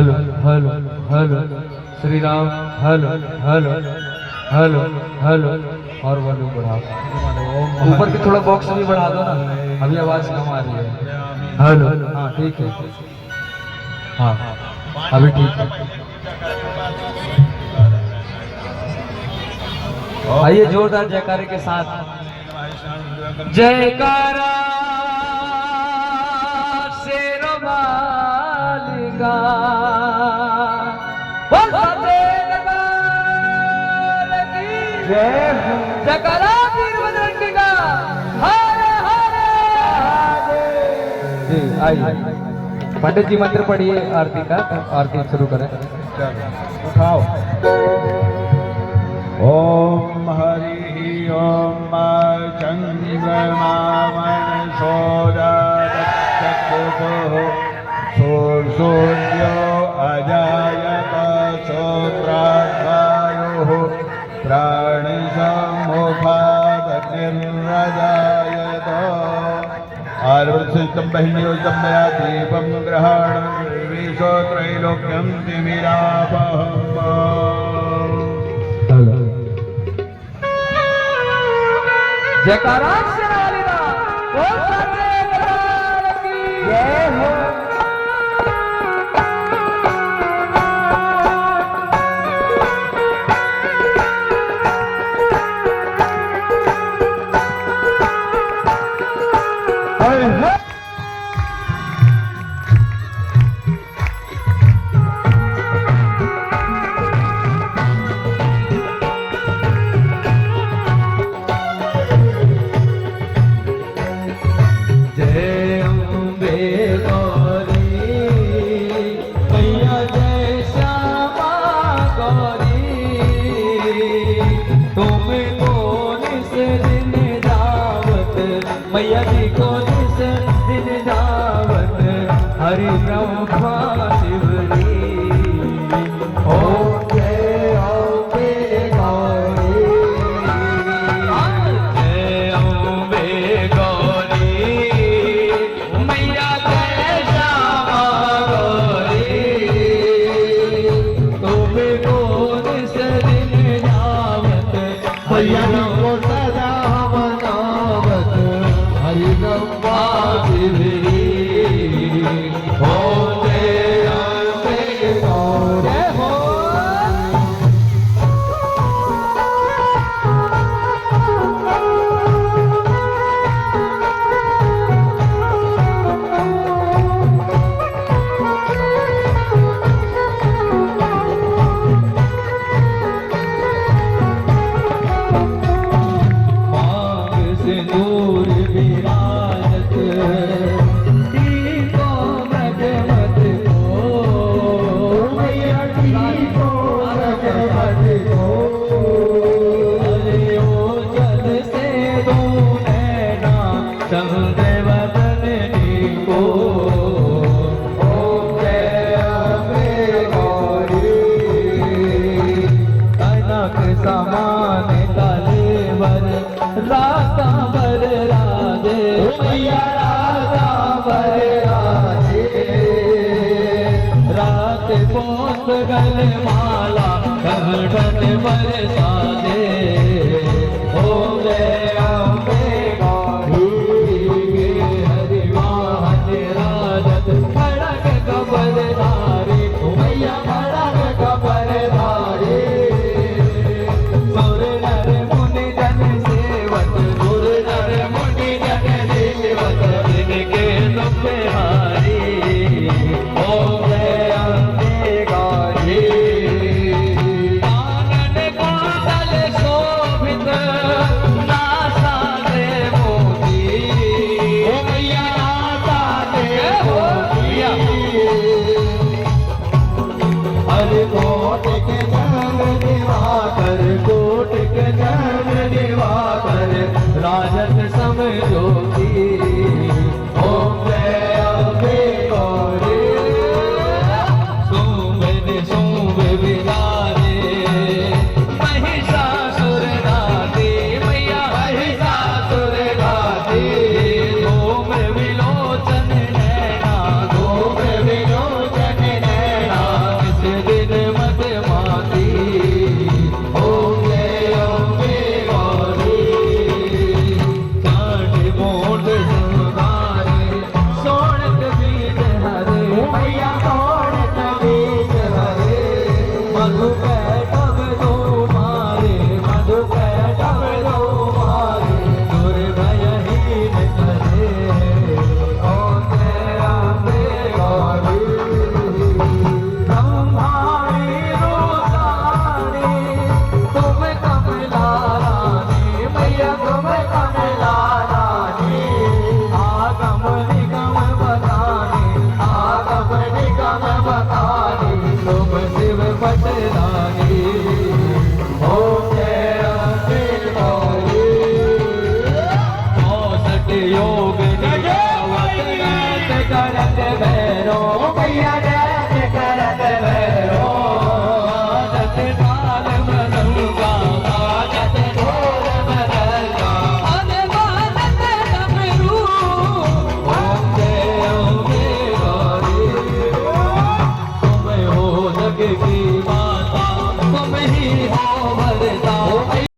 Hello hello hello Shri Ram hello hello hello hello और volume बढ़ाओ। ऊपर की थोड़ा बॉक्स भी बढ़ा दो ना, अभी आवाज कम आ रही है। हेलो, हाँ ठीक है, हाँ अभी ठीक है। आइए जोरदार जयकारे के साथ। जयकारा शेरों वाली का, बोल सच्चे दरबार की जय। जयकारा वीर बजरंगी का, हरे हरे। जी आइए पंडित जी मंत्र पढ़िए आरती का, आरती शुरू करें। उठाओ। ओम हरि ओम चंद्रमा सूर्यो अजायत सोत्रायो प्राणि सम्मुखात् निर्रजायत आर्वृतम बहिर्योजम मया दीपम ग्रहण विश्व त्रैलोक्यम तिमिरापहम्। जयकारा शेरालीला, बोल सच्चे दरबार की जय हो। मैया जी को जिस दिन दावत हरि ब्रह्मा शिवरी। ओम जय अम्बे गौरी, जय अम्बे गौरी, मैया जय श्यामा गौरी। तुम्हें को जिस दिन दावत मैया जी को सदा मनावत हरि ब्रह्मा शिवरी। हो जय अम्बे गौरी, जय हो। मांग सिंदूर विराजत दीपो मगमत को, मैया दीपो मगमत को। अरे ओजल से दो नैना चंद्र वदन को। ओम जय अम्बे गौरी, कनक समान कलेवर राता बर राजे, मैया राता बर राजे। रात पोत गल माला घटन बर साजे। ओम जय अम्बे गौरी, हरि वाहन राजत खड़ग कबर धारी, मैया खड़ग कबर धारी। सुर नर मुनि जन सेवक, सुर नर मुनि जन सेवक, जिनके दुख हारी। ओम जय अम्बे गौरी, आनंद पाता नाम बखानी तुम शिव बट